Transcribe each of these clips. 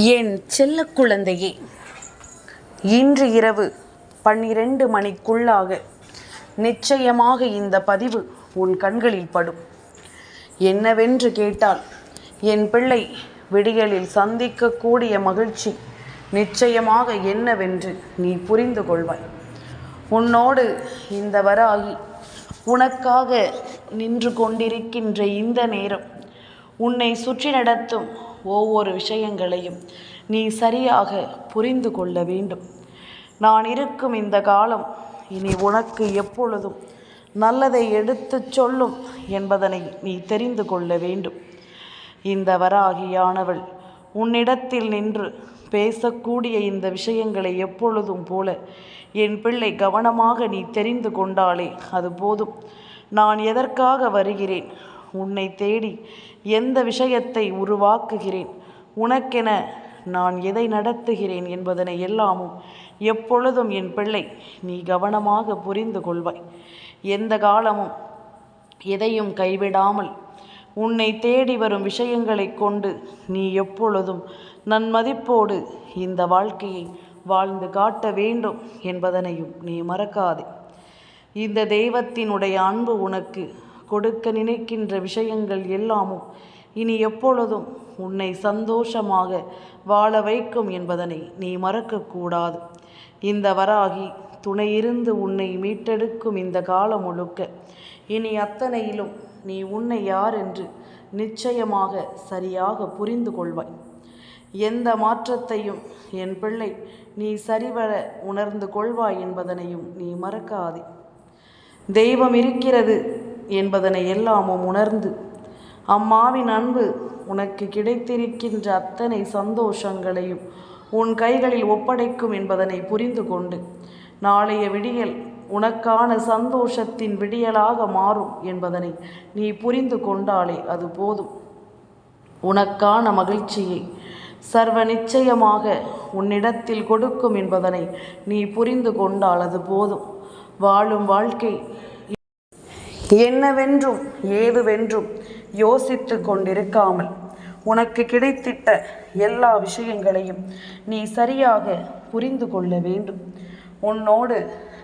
என் செல்ல குழந்தையே, இன்று இரவு 12 மணிக்குள்ளாக நிச்சயமாக இந்த பதிவு உன் கண்களில் படும். என்னவென்று கேட்டால், என் பிள்ளை விடியலில் சந்திக்கக்கூடிய மகிழ்ச்சி நிச்சயமாக என்னவென்று நீ புரிந்து கொள்வாய். உன்னோடு இந்த வராகி உனக்காக நின்று கொண்டிருக்கின்ற இந்த நேரம், உன்னை சுற்றி நடத்தும் ஒவ்வொரு விஷயங்களையும் நீ சரியாக புரிந்து கொள்ள வேண்டும். நான் இருக்கும் இந்த காலம் இனி உனக்கு எப்பொழுதும் நல்லதை எடுத்துச் சொல்லும் என்பதனை நீ தெரிந்து கொள்ள வேண்டும். இந்த வராகியானவள் உன்னிடத்தில் நின்று பேசக்கூடிய இந்த விஷயங்களை எப்பொழுதும் போல என் பிள்ளை கவனமாக நீ தெரிந்து கொண்டாலே அது போதும். நான் எதற்காக வருகிறேன், உன்னை தேடி எந்த விஷயத்தை உருவாக்குகிறேன், உனக்கென நான் எதை நடத்துகிறேன் என்பதனை எல்லாமும் எப்பொழுதும் என் பிள்ளை நீ கவனமாக புரிந்து கொள்வாய். எந்த காலமும் எதையும் கைவிடாமல் உன்னை தேடி வரும் விஷயங்களை கொண்டு நீ எப்பொழுதும் நன்மதிப்போடு இந்த வாழ்க்கையை வாழ்ந்து காட்ட வேண்டும் என்பதனையும் நீ மறக்காதே. இந்த தெய்வத்தினுடைய அன்பு உனக்கு கொடுக்க நினைக்கின்ற விஷயங்கள் எல்லாமும் இனி எப்பொழுதும் உன்னை சந்தோஷமாக வாழ வைக்கும் என்பதனை நீ மறக்கக்கூடாது. இந்த வராகி துணையிருந்து உன்னை மீட்டெடுக்கும் இந்த காலம் முழுக்க இனி அத்தனையிலும் நீ உன்னை யார் என்று நிச்சயமாக சரியாக புரிந்து கொள்வாய். எந்த மாற்றத்தையும் என் பிள்ளை நீ சரிவர உணர்ந்து கொள்வாய் என்பதனையும் நீ மறக்காதே. தெய்வம் இருக்கிறது என்பதனை எல்லாமும் உணர்ந்து அம்மாவின் அன்பு உனக்கு கிடைத்திருக்கின்ற அத்தனை சந்தோஷங்களையும் உன் கைகளில் ஒப்படைக்கும் என்பதனை புரிந்து கொண்டு நாளைய விடியல் உனக்கான சந்தோஷத்தின் விடியலாக மாறும் என்பதனை நீ புரிந்து கொண்டாலே அது போதும். உனக்கான மகிழ்ச்சியை சர்வ நிச்சயமாக உன்னிடத்தில் கொடுக்கும் என்பதனை நீ புரிந்து கொண்டால் அது போதும். வாழும் வாழ்க்கை என்னவென்றும் ஏதுவென்றும் யோசித்து கொண்டிருக்காமல் உனக்கு கிடைத்திட்ட எல்லா விஷயங்களையும் நீ சரியாக புரிந்து கொள்ள வேண்டும். உன்னோடு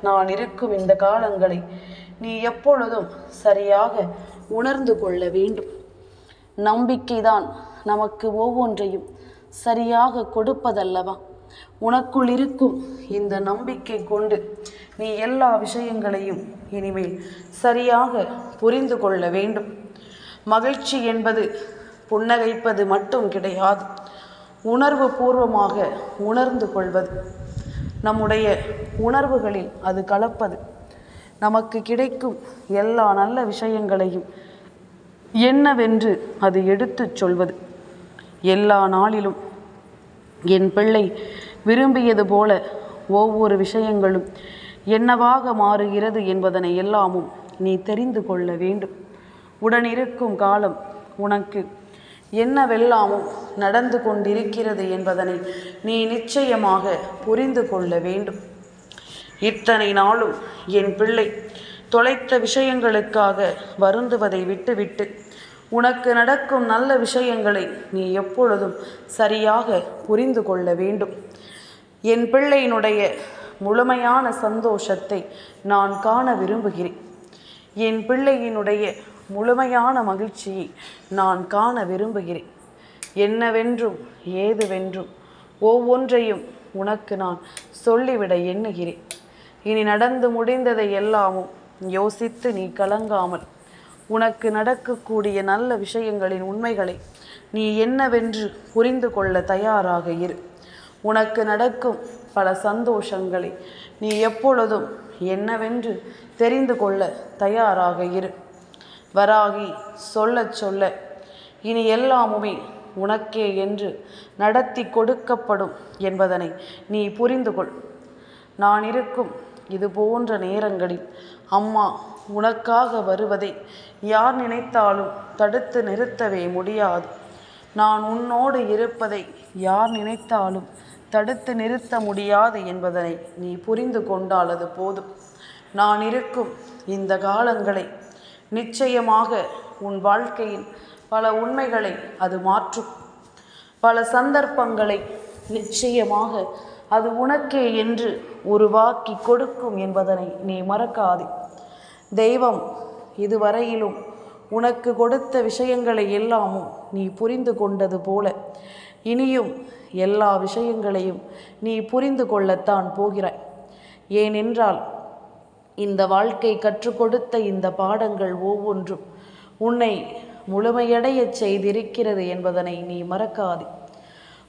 நான் இருக்கும் இந்த காலங்களை நீ எப்பொழுதும் சரியாக உணர்ந்து கொள்ள வேண்டும். நம்பிக்கைதான் நமக்கு ஒவ்வொன்றையும் சரியாக கொடுப்பதல்லவா? உனக்குள் இருக்கும் இந்த நம்பிக்கை கொண்டு நீ எல்லா விஷயங்களையும் இனிமேல் சரியாக புரிந்து கொள்ள வேண்டும். மகிழ்ச்சி என்பது புன்னகைப்பது மட்டும் கிடையாது, உணர்வு பூர்வமாக உணர்ந்து கொள்வது, நம்முடைய உணர்வுகளில் அது கலப்பது, நமக்கு கிடைக்கும் எல்லா நல்ல விஷயங்களையும் என்னவென்று அது எடுத்துச் சொல்வது. எல்லா நாளிலும் என் பிள்ளை விரும்பியது போல ஒவ்வொரு விஷயங்களும் என்னவாக மாறுகிறது என்பதனை எல்லாமும் நீ தெரிந்து கொள்ள வேண்டும். உடனிருக்கும் காலம் உனக்கு என்னவெல்லாமும் நடந்து கொண்டிருக்கிறது என்பதனை நீ நிச்சயமாக புரிந்து கொள்ள வேண்டும். இத்தனை நாளும் என் பிள்ளை தொலைத்த விஷயங்களுக்காக வருந்துவதை விட்டுவிட்டு உனக்கு நடக்கும் நல்ல விஷயங்களை நீ எப்பொழுதும் சரியாக புரிந்து கொள்ள வேண்டும். என் பிள்ளையினுடைய முழுமையான சந்தோஷத்தை நான் காண விரும்புகிறேன். என் பிள்ளையினுடைய முழுமையான மகிழ்ச்சியை நான் காண விரும்புகிறேன். என்னவென்றும் ஏதுவென்றும் ஒவ்வொன்றையும் உனக்கு நான் சொல்லிவிட எண்ணுகிறேன். இனி நடந்து முடிந்ததை எல்லாமும் யோசித்து நீ கலங்காமல் உனக்கு நடக்கக்கூடிய நல்ல விஷயங்களின் உண்மைகளை நீ என்னவென்று புரிந்து கொள்ள தயாராக இரு. உனக்கு நடக்கும் பல சந்தோஷங்களை நீ எப்பொழுதும் என்னவென்று தெரிந்து கொள்ள தயாராக இரு. வராகி சொல்ல சொல்ல இனி எல்லாமுமே உனக்கே என்று நடத்தி கொடுக்கப்படும் என்பதனை நீ புரிந்து கொள். நான் இருக்கும் இது போன்ற நேரங்களில் அம்மா உனக்காக வருவதை யார் நினைத்தாலும் தடுத்து நிறுத்தவே முடியாது. நான் உன்னோடு இருப்பதை யார் நினைத்தாலும் தடுத்து நிறுத்த முடியாது என்பதனை நீ புரிந்து கொண்டால் அது போதும். நான் இருக்கும் இந்த காலங்களை நிச்சயமாக உன் வாழ்க்கையின் பல உண்மைகளை அது மாற்றும். பல சந்தர்ப்பங்களை நிச்சயமாக அது உனக்கே என்று உருவாக்கி கொடுக்கும் என்பதனை நீ மறக்காதே. தெய்வம் இதுவரையிலும் உனக்கு கொடுத்த விஷயங்களை எல்லாமும் நீ புரிந்து கொண்டது போல இனியும் எல்லா விஷயங்களையும் நீ புரிந்து கொள்ளத்தான் போகிறாய். ஏனென்றால் இந்த வாழ்க்கை கற்றுக் கொடுத்த இந்த பாடங்கள் ஒவ்வொன்றும் உன்னை முழுமையடையச் செய்திருக்கிறது என்பதனை நீ மறக்காதே.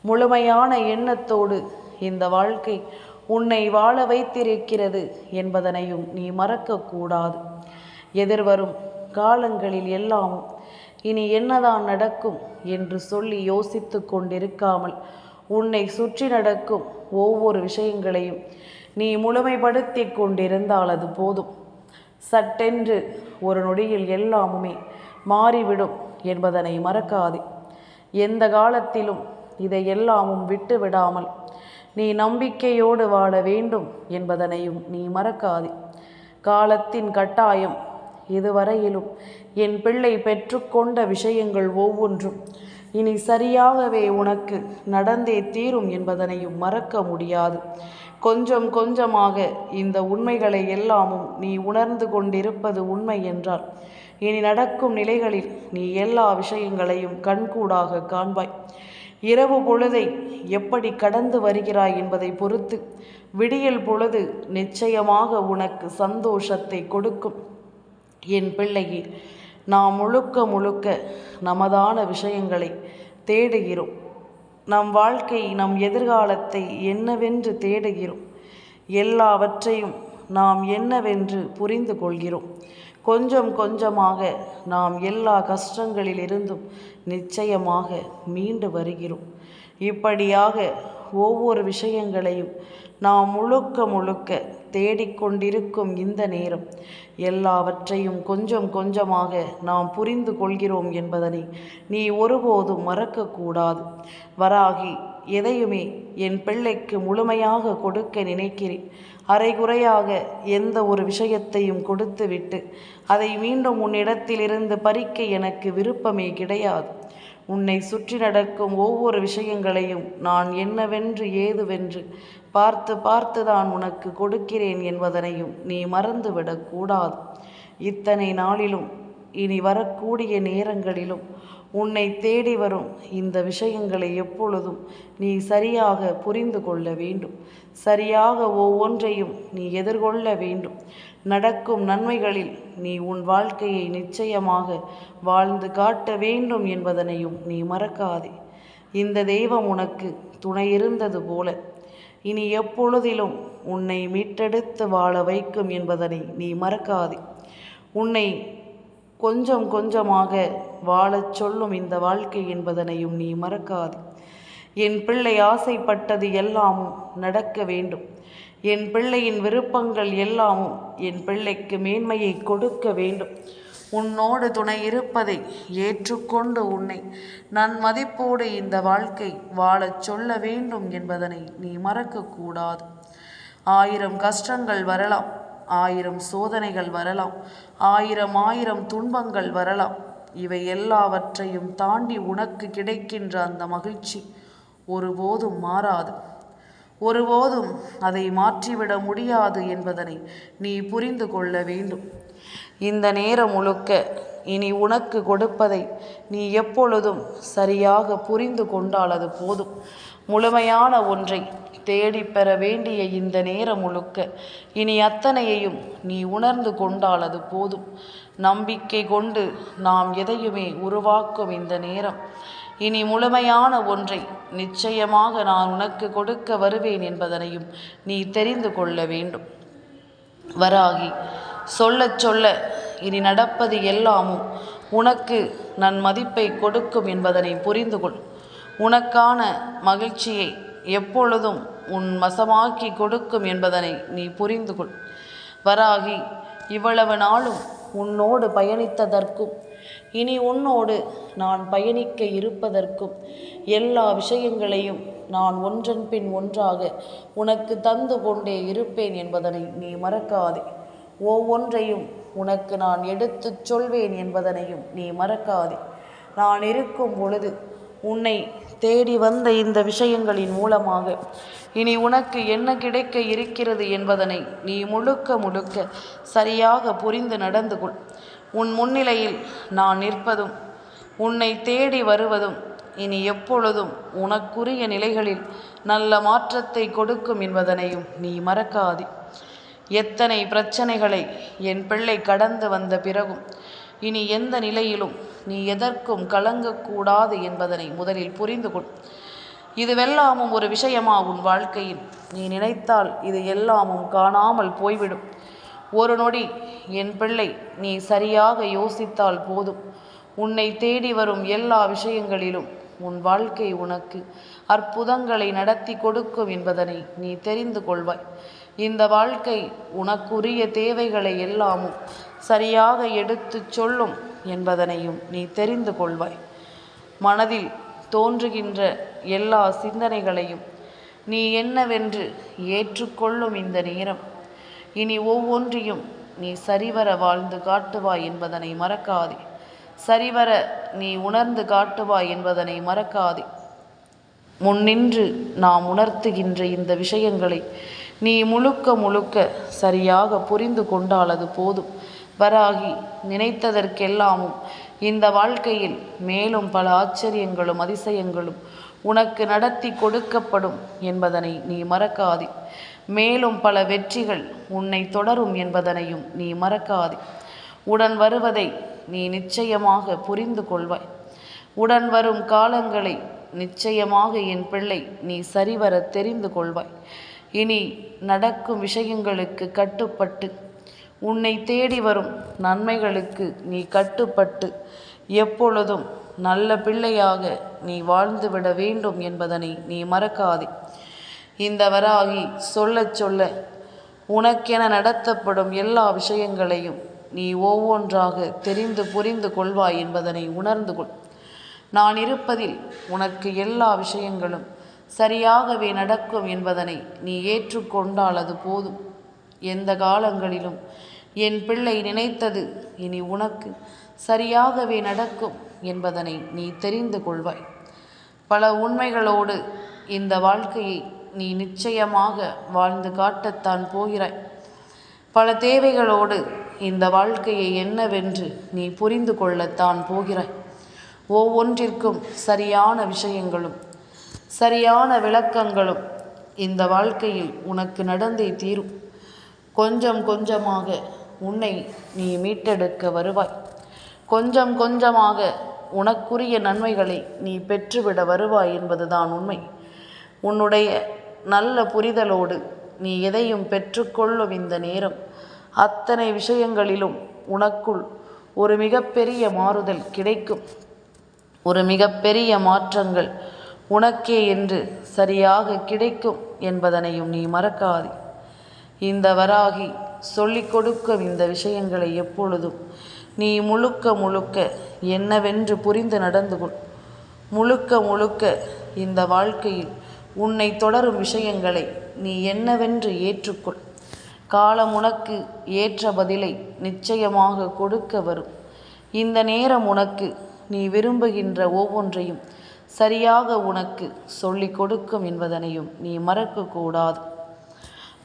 முழுமையான எண்ணத்தோடு இந்த வாழ்க்கை உன்னை வாழ வைத்திருக்கிறது என்பதனையும் நீ மறக்கக்கூடாது. எதிர்வரும் காலங்களில் எல்லாமும் இனி என்னதான் நடக்கும் என்று சொல்லி யோசித்து கொண்டிருக்காமல் உன்னை சுற்றி நடக்கும் ஒவ்வொரு விஷயங்களையும் நீ முழுமைப்படுத்தி கொண்டிருந்தால் அது போதும். சட்டென்று ஒரு நொடியில் எல்லாமுமே மாறிவிடும் என்பதனை மறக்காதே. எந்த காலத்திலும் இதை எல்லாமும் விட்டு விடாமல் நீ நம்பிக்கையோடு வாழ வேண்டும் என்பதனையும் நீ மறக்காதே. காலத்தின் கட்டாயம் இதுவரையிலும் என் பிள்ளை பெற்றுக்கொண்ட விஷயங்கள் ஒவ்வொன்றும் இனி சரியாகவே உனக்கு நடந்தே தீரும் என்பதனையும் மறக்க முடியாது. கொஞ்சம் கொஞ்சமாக இந்த உண்மைகளை எல்லாமும் நீ உணர்ந்து கொண்டிருப்பது உண்மை என்றால் இனி நடக்கும் நிலைகளில் நீ எல்லா விஷயங்களையும் கண்கூடாக காண்பாய். இரவு பொழுதை எப்படி கடந்து வருகிறாய் என்பதை பொறுத்து விடியல் பொழுது நிச்சயமாக உனக்கு சந்தோஷத்தை கொடுக்கும். என் பிள்ளையே, நாம் முழுக்க முழுக்க நமதான விஷயங்களை தேடுகிறோம். நம் வாழ்க்கை, நம் எதிர்காலத்தை என்னவென்று தேடுகிறோம். எல்லாவற்றையும் நாம் என்னவென்று புரிந்து கொள்கிறோம். கொஞ்சம் கொஞ்சமாக நாம் எல்லா கஷ்டங்களிலிருந்தும் நிச்சயமாக மீண்டு வருகிறோம். இப்படியாக ஒவ்வொரு விஷயங்களையும் நாம் முழுக்க முழுக்க தேடிக்கொண்டிருக்கும் இந்த நேரம் எல்லாவற்றையும் கொஞ்சம் கொஞ்சமாக நாம் புரிந்து கொள்கிறோம் என்பதனை நீ ஒருபோதும் மறக்கக்கூடாது. வராகி, எதையுமே என் பிள்ளைக்கு முழுமையாக கொடுக்க நினைக்கிறேன். அரைகுறையாக எந்த ஒரு விஷயத்தையும் கொடுத்துவிட்டு அதை மீண்டும் உன்னிடத்திலிருந்து பறிக்க எனக்கு விருப்பமே கிடையாது. உன்னை சுற்றி நடக்கும் ஒவ்வொரு விஷயங்களையும் நான் என்னவென்று ஏதுவென்று பார்த்து பார்த்துதான் உனக்கு கொடுக்கிறேன் என்பதனையும் நீ மறந்துவிடக்கூடாது. இத்தனை நாளிலும் இனி வரக்கூடிய நேரங்களிலும் உன்னை தேடி வரும் இந்த விஷயங்களை எப்பொழுதும் நீ சரியாக புரிந்து கொள்ள வேண்டும். சரியாக ஒவ்வொன்றையும் நீ எதிர்கொள்ள வேண்டும். நடக்கும் நன்மைகளில் நீ உன் வாழ்க்கையை நிச்சயமாக வாழ்ந்து காட்ட வேண்டும் என்பதனையும் நீ மறக்காதே. இந்த தெய்வம் உனக்கு துணை இருந்தது போல இனி எப்பொழுதிலும் உன்னை மீட்டெடுத்து வாழ வைக்கும் என்பதனை நீ மறக்காதே. உன்னை கொஞ்சம் கொஞ்சமாக வாழச் சொல்லும் இந்த வாழ்க்கை என்பதனையும் நீ மறக்காதே. என் பிள்ளை ஆசைப்பட்டது எல்லாமும் நடக்க வேண்டும். என் பிள்ளையின் விருப்பங்கள் எல்லாமும் என் பிள்ளைக்கு மேன்மையை கொடுக்க வேண்டும். உன்னோடு துணை இருப்பதை ஏற்றுக்கொண்டு உன்னை நன்மதிப்போடு இந்த வாழ்க்கை வாழச் சொல்ல வேண்டும் என்பதனை நீ மறக்கக்கூடாது. 1000 கஷ்டங்கள் வரலாம், 1000 சோதனைகள் வரலாம், 1000 துன்பங்கள் வரலாம். இவை எல்லாவற்றையும் தாண்டி உனக்கு கிடைக்கின்ற அந்த மகிழ்ச்சி ஒருபோதும் மாறாது. ஒருபோதும் அதை மாற்றிவிட முடியாது என்பதனை நீ புரிந்து கொள்ள வேண்டும். இந்த நேரம் முழுக்க இனி உனக்கு கொடுப்பதை நீ எப்பொழுதும் சரியாக புரிந்து கொண்டால் அது போதும். முழுமையான ஒன்றை தேடிப்பெற வேண்டிய இந்த நேரம் முழுக்க இனி அத்தனையையும் நீ உணர்ந்து கொண்டால் அது போதும். நம்பிக்கை கொண்டு நாம் எதையுமே உருவாக்கும் இந்த நேரம் இனி முழுமையான ஒன்றை நிச்சயமாக நான் உனக்கு கொடுக்க வருவேன் என்பதனையும் நீ தெரிந்து கொள்ள வேண்டும். வராகி, சொல்ல சொல்ல இனி நடப்பது எல்லாமும் உனக்கு நன்மதிப்பை கொடுக்கும் என்பதனை புரிந்து கொள். உனக்கான மகிழ்ச்சியை எப்பொழுதும் உன் வசமாக்கி கொடுக்கும் என்பதனை நீ புரிந்து கொள். வராகி, இவ்வளவு நாளும் உன்னோடு பயணித்ததற்கும் இனி உன்னோடு நான் பயணிக்க இருப்பதற்கும் எல்லா விஷயங்களையும் நான் ஒன்றன் பின் ஒன்றாக உனக்கு தந்து கொண்டே இருப்பேன் என்பதனை நீ மறக்காதே. ஒவ்வொன்றையும் உனக்கு நான் எடுத்துச் சொல்வேன் என்பதனையும் நீ மறக்காதே. நான் இருக்கும் பொழுது உன்னை தேடி வந்த இந்த விஷயங்களின் மூலமாக இனி உனக்கு என்ன கிடைக்க இருக்கிறது என்பதனை நீ முழுக்க முழுக்க சரியாக புரிந்து நடந்து கொள். உன் முன்னிலையில் நான் நிற்பதும் உன்னை தேடி வருவதும் இனி எப்பொழுதும் உனக்குரிய நிலைகளில் நல்ல மாற்றத்தை கொடுக்கும் என்பதனையும் நீ மறக்காதே. எத்தனை பிரச்சனைகளை என் பிள்ளை கடந்து வந்த பிறகும் இனி எந்த நிலையிலும் நீ எதற்கும் கலங்கக்கூடாது என்பதனை முதலில் புரிந்து கொள். இதுவெல்லாமும் ஒரு விஷயமா உன் வாழ்க்கையில்? நீ நினைத்தால் இது எல்லாமும் காணாமல் போய்விடும். ஒரு நொடி என் பிள்ளை நீ சரியாக யோசித்தால் போதும். உன்னை தேடி வரும் எல்லா விஷயங்களிலும் உன் வாழ்க்கை உனக்கு அற்புதங்களை நடத்தி கொடுக்கும் என்பதனை நீ தெரிந்து கொள்வாய். இந்த வாழ்க்கை உனக்குரிய தேவைகளை எல்லாமும் சரியாக எடுத்து சொல்லும் என்பதனையும் நீ தெரிந்து கொள்வாய். மனதில் தோன்றுகின்ற எல்லா சிந்தனைகளையும் நீ என்னவென்று ஏற்றுக்கொள்ளும் இந்த நேரம். இனி ஒவ்வொன்றையும் நீ சரிவர வாழ்ந்து காட்டுவாய் என்பதனை மறக்காதே. சரிவர நீ உணர்ந்து காட்டுவாய் என்பதனை மறக்காதே. முன்னின்று நாம் உணர்த்துகின்ற இந்த விஷயங்களை நீ முழுக்க முழுக்க சரியாக புரிந்து கொண்டால் அது போதும். வராகி, நினைத்ததற்கெல்லாமும் இந்த வாழ்க்கையில் மேலும் பல ஆச்சரியங்களும் அதிசயங்களும் உனக்கு நடத்தி கொடுக்கப்படும் என்பதனை நீ மறக்காதே. மேலும் பல வெற்றிகள் உன்னை தொடரும் என்பதனையும் நீ மறக்காதே. உடன் வருவதை நீ நிச்சயமாக புரிந்து கொள்வாய். உடன் வரும் காலங்களை நிச்சயமாக என் பிள்ளை நீ சரிவர தெரிந்து கொள்வாய். இனி நடக்கும் விஷயங்களுக்கு கட்டுப்பட்டு உன்னை தேடி வரும் நன்மைகளுக்கு நீ கட்டுப்பட்டு எப்பொழுதும் நல்ல பிள்ளையாக நீ வாழ்ந்துவிட வேண்டும் என்பதனை நீ மறக்காதே. இந்த வராகி சொல்ல சொல்ல உனக்கென நடத்தப்படும் எல்லா விஷயங்களையும் நீ ஒவ்வொன்றாக தெரிந்து புரிந்து கொள்வாய் என்பதனை உணர்ந்து கொள். நான் இருப்பதில் உனக்கு எல்லா விஷயங்களும் சரியாகவே நடக்கும் என்பதனை நீ ஏற்றுக்கொண்டால் அது போதும். எந்த காலங்களிலும் என் பிள்ளை நினைத்தது இனி உனக்கு சரியாகவே நடக்கும் என்பதனை நீ தெரிந்து கொள்வாய். பல உண்மைகளோடு இந்த வாழ்க்கையை நீ நிச்சயமாக வாழ்ந்து காட்டத்தான் போகிறாய். பல தேவைகளோடு இந்த வாழ்க்கையை என்னவென்று நீ புரிந்து கொள்ளத்தான் போகிறாய். ஒவ்வொன்றிற்கும் சரியான விஷயங்களும் சரியான விளக்கங்களும் இந்த வாழ்க்கையில் உனக்கு நடந்தே தீரும். கொஞ்சம் கொஞ்சமாக உன்னை நீ மீட்டெடுக்க வருவாய். கொஞ்சம் கொஞ்சமாக உனக்குரிய நன்மைகளை நீ பெற்றுவிட வருவாய் என்பதுதான் உண்மை. உன்னுடைய நல்ல புரிதலோடு நீ எதையும் பெற்றுக்கொள்ளும் இந்த நேரம் அத்தனை விஷயங்களிலும் உனக்குள் ஒரு மிகப்பெரிய மாறுதல் கிடைக்கும். ஒரு மிகப்பெரிய மாற்றங்கள் உனக்கே என்று சரியாக கிடைக்கும் என்பதனையும் நீ மறக்காதே. இந்த வராகி சொல்லிக் கொடுக்கும் இந்த விஷயங்களை எப்பொழுதும் நீ முழுக்க முழுக்க என்னவென்று புரிந்து நடந்து கொள். முழுக்க முழுக்க இந்த வாழ்க்கையில் உன்னை தொடரும் விஷயங்களை நீ என்னவென்று ஏற்றுக்கொள். காலம் உனக்கு ஏற்ற பதிலை நிச்சயமாக கொடுக்க வரும். இந்த நேரம் உனக்கு நீ விரும்புகின்ற ஒவ்வொன்றையும் சரியாக உனக்கு சொல்லிக் கொடுக்கும் என்பதனையும் நீ மறக்கக்கூடாது.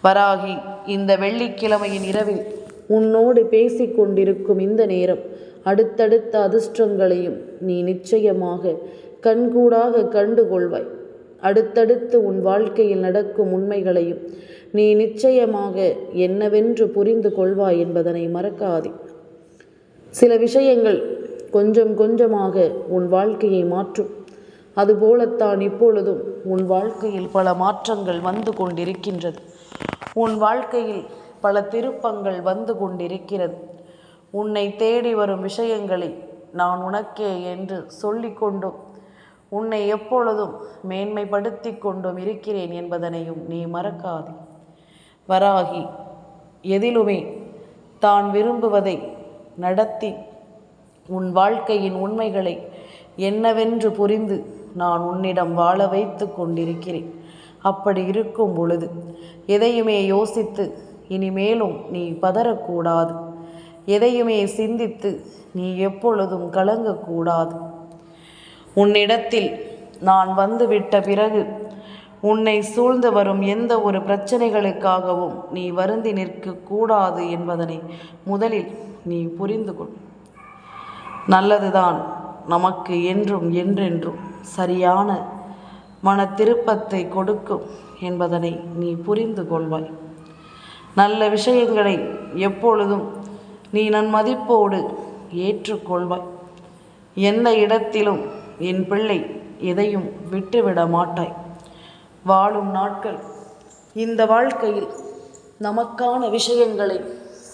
வராகி, இந்த வெள்ளிக்கிழமையின் இரவில் உன்னோடு பேசிக்கொண்டிருக்கும் இந்த நேரம் அடுத்தடுத்த அதிர்ஷ்டங்களையும் நீ நிச்சயமாக கண்கூடாக கண்டுகொள்வாய். அடுத்தடுத்து உன் வாழ்க்கையில் நடக்கும் உண்மைகளையும் நீ நிச்சயமாக என்னவென்று புரிந்து கொள்வாய் என்பதனை மறக்காதே. சில விஷயங்கள் கொஞ்சம் கொஞ்சமாக உன் வாழ்க்கையை மாற்றும். அதுபோலத்தான் இப்பொழுதும் உன் வாழ்க்கையில் பல மாற்றங்கள் வந்து கொண்டிருக்கின்றது. உன் வாழ்க்கையில் பல திருப்பங்கள் வந்து கொண்டிருக்கிறது. உன்னை தேடி வரும் விஷயங்களை நான் உனக்கே என்று சொல்லிக்கொண்டும் உன்னை எப்பொழுதும் மேன்மைப்படுத்தி கொண்டும் இருக்கிறேன் என்பதனையும் நீ மறக்காதே. வராகி, எதிலுமே தான் விரும்புவதை நடத்தி உன் வாழ்க்கையின் உண்மைகளை என்னவென்று புரிந்து நான் உன்னிடம் வாழ வைத்து கொண்டிருக்கிறேன். அப்படி இருக்கும் பொழுது எதையுமே யோசித்து இனிமேலும் நீ பதறக்கூடாது. எதையுமே சிந்தித்து நீ எப்பொழுதும் கலங்கக்கூடாது. உன்னிடத்தில் நான் வந்துவிட்ட பிறகு உன்னை சூழ்ந்து வரும் எந்த ஒரு பிரச்சனைகளுக்காகவும் நீ வருந்தி நிற்க கூடாது என்பதனை முதலில் நீ புரிந்து கொள். நல்லதுதான் நமக்கு என்றும் என்றென்றும் சரியான மன திருப்பத்தை கொடுக்கும் என்பதனை நீ புரிந்து கொள்வாய். நல்ல விஷயங்களை எப்பொழுதும் நீ நன்மதிப்போடு ஏற்றுக்கொள்வாய். எந்த இடத்திலும் என் பிள்ளை எதையும் விட்டுவிட மாட்டாய். வாழும் நாட்கள் இந்த வாழ்க்கையில் நமக்கான விஷயங்களை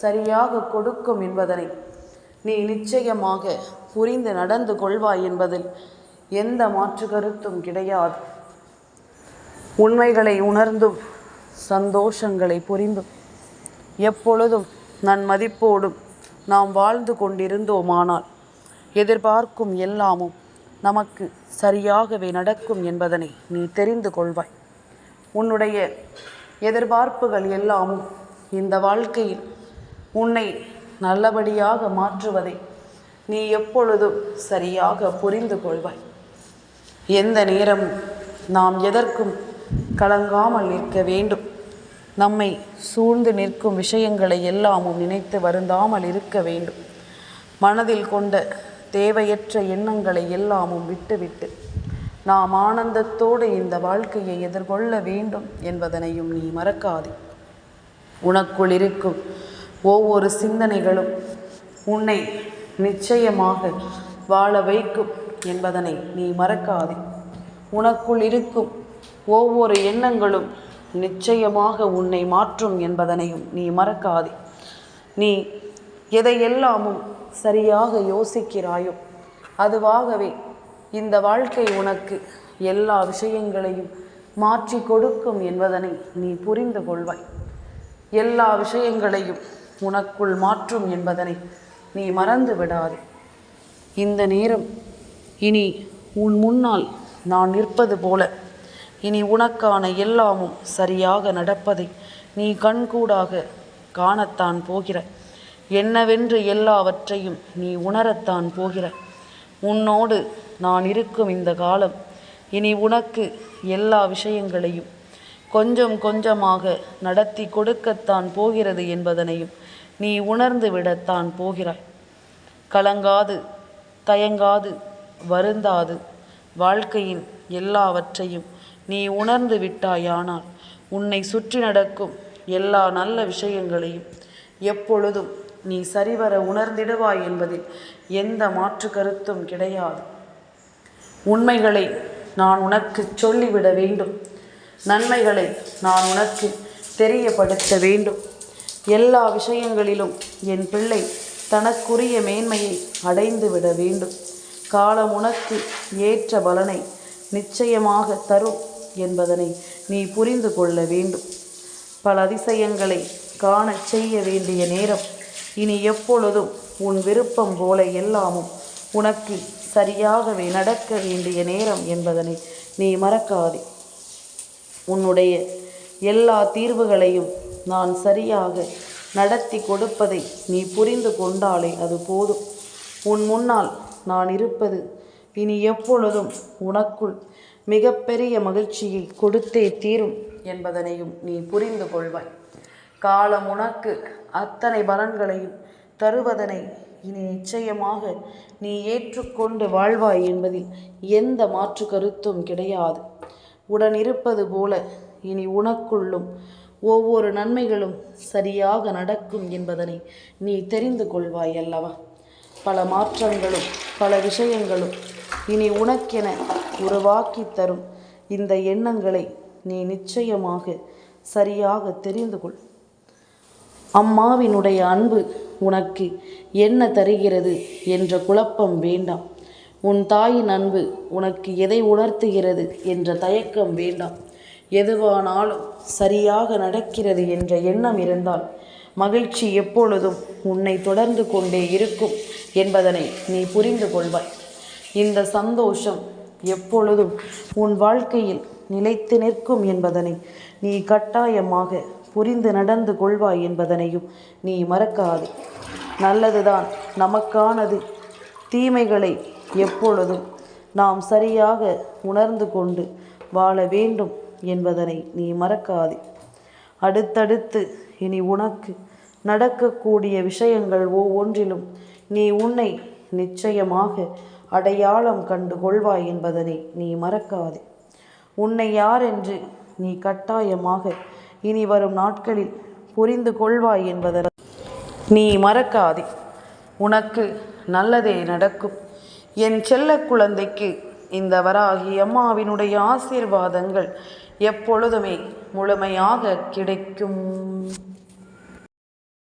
சரியாக கொடுக்கும் என்பதனை நீ நிச்சயமாக புரிந்து நடந்து கொள்வாய் என்பதில் எந்த மாற்று கருத்தும் கிடையாது. உண்மைகளை உணர்ந்தும் சந்தோஷங்களை புரிந்தும் எப்பொழுதும் நன்மதிப்போடும் நாம் வாழ்ந்து கொண்டிருந்தோமானால் எதிர்பார்க்கும் எல்லாமும் நமக்கு சரியாகவே நடக்கும் என்பதனை நீ தெரிந்து கொள்வாய். உன்னுடைய எதிர்பார்ப்புகள் எல்லாமும் இந்த வாழ்க்கையில் உன்னை நல்லபடியாக மாற்றுவதை நீ எப்பொழுதும் சரியாக புரிந்து கொள்வாய். எந்த நேரமும் நாம் எதற்கும் கலங்காமல் நிற்க வேண்டும். நம்மை சூழ்ந்து நிற்கும் விஷயங்களை எல்லாமும் நினைத்து வருந்தாமல் இருக்க வேண்டும். மனதில் கொண்ட தேவையற்ற எண்ணங்களை எல்லாமும் விட்டுவிட்டு நாம் ஆனந்தத்தோடு இந்த வாழ்க்கையை எதிர்கொள்ள வேண்டும் என்பதனையும் நீ மறக்காதே. உனக்குள் இருக்கும் ஒவ்வொரு சிந்தனைகளும் உன்னை நிச்சயமாக வாழ வைக்கும் என்பதனை நீ மறக்காதே. உனக்குள் இருக்கும் ஒவ்வொரு எண்ணங்களும் நிச்சயமாக உன்னை மாற்றும் என்பதனையும் நீ மறக்காதே. நீ எதையெல்லாமும் சரியாக யோசிக்கிறாயோ அதுவாகவே இந்த வாழ்க்கை உனக்கு எல்லா விஷயங்களையும் மாற்றி கொடுக்கும் என்பதனை நீ புரிந்து கொள்வாய். எல்லா விஷயங்களையும் உனக்குள் மாற்றும் என்பதனை நீ மறந்து விடாதே. இந்த நேரம் இனி உன் முன்னால் நான் நிற்பது போல இனி உனக்கான எல்லாமும் சரியாக நடப்பதை நீ கண்கூடாக காணத்தான் போகிற. என்னவென்று எல்லாவற்றையும் நீ உணரத்தான் போகிற. உன்னோடு நான் இருக்கும் இந்த காலம் இனி உனக்கு எல்லா விஷயங்களையும் கொஞ்சம் கொஞ்சமாக நடத்தி கொடுக்கத்தான் போகிறது என்பதனையும் நீ உணர்ந்து விடத்தான் போகிறாய். கலங்காது, தயங்காது, வருந்தாது வாழ்க்கையின் எல்லாவற்றையும் நீ உணர்ந்து விட்டாயானால் உன்னை சுற்றி நடக்கும் எல்லா நல்ல விஷயங்களையும் எப்பொழுதும் நீ சரிவர உணர்ந்திடுவாய் என்பதில் எந்த மாற்று கருத்தும் கிடையாது. உண்மைகளை நான் உனக்கு சொல்லிவிட வேண்டும். நன்மைகளை நான் உனக்கு தெரியப்படுத்த வேண்டும். எல்லா விஷயங்களிலும் என் பிள்ளை தனக்குரிய மேன்மையை அடைந்து விட வேண்டும். காலம் உனக்கு ஏற்ற பலனை நிச்சயமாக தரும் என்பதனை நீ புரிந்து கொள்ள வேண்டும். பல அதிசயங்களை காண செய்ய வேண்டிய நேரம் இனி எப்பொழுதும் உன் விருப்பம் போல எல்லாமும் உனக்கு சரியாகவே நடக்க வேண்டிய நேரம் என்பதனை நீ மறக்காதே. உன்னுடைய எல்லா தீர்வுகளையும் நான் சரியாக நடத்தி கொடுப்பதை நீ புரிந்து கொண்டாலே அது போதும். உன் முன்னால் நான் இருப்பது இனி எப்பொழுதும் உனக்குள் மிகப்பெரிய மகிழ்ச்சியை கொடுத்தே தீரும் என்பதனையும் நீ புரிந்து கொள்வாய். காலம் உனக்கு அத்தனை பலன்களையும் தருவதனை இனி நிச்சயமாக நீ ஏற்றுக்கொண்டு வாழ்வாய் என்பதில் எந்த மாற்று கருத்தும் கிடையாது. உடன் இருப்பது போல இனி உனக்குள்ளும் ஒவ்வொரு நன்மைகளும் சரியாக நடக்கும் என்பதனை நீ தெரிந்து கொள்வாய் அல்லவா? பல மாற்றங்களும் பல விஷயங்களும் இனி உனக்கென உருவாக்கி தரும் இந்த எண்ணங்களை நீ நிச்சயமாக சரியாக தெரிந்து கொள். அம்மாவினுடைய அன்பு உனக்கு என்ன தருகிறது என்ற குழப்பம் வேண்டாம். உன் தாயின் அன்பு உனக்கு எதை உணர்த்துகிறது என்ற தயக்கம் வேண்டாம். எதுவானாலும் சரியாக நடக்கிறது என்ற எண்ணம் இருந்தால் மகிழ்ச்சி எப்பொழுதும் உன்னை தொடர்ந்து கொண்டே இருக்கும் என்பதனை நீ புரிந்து கொள்வாய். இந்த சந்தோஷம் எப்பொழுதும் உன் வாழ்க்கையில் நிலைத்து நிற்கும் என்பதனை நீ கட்டாயமாக புரிந்து நடந்து கொள்வாய் என்பதனையும் நீ மறக்காதே. நல்லதுதான் நமக்கானது. தீமைகளை எப்பொழுதும் நாம் சரியாக உணர்ந்து கொண்டு வாழ வேண்டும் என்பதனை நீ மறக்காதே. அடுத்தடுத்து இனி உனக்கு நடக்கக்கூடிய விஷயங்கள் ஒவ்வொன்றிலும் நீ உன்னை நிச்சயமாக அடையாளம் கண்டு கொள்வாய் என்பதனை நீ மறக்காதே. உன்னை யார் என்று நீ கட்டாயமாக இனி வரும் நாட்களில் புரிந்து கொள்வாய் என்பதனை நீ மறக்காதே. உனக்கு நல்லதே நடக்கும். என் செல்ல குழந்தைக்கு இந்த வராகி அம்மாவினுடைய ஆசீர்வாதங்கள் எப்பொழுதுமே முழுமையாக கிடைக்கும்.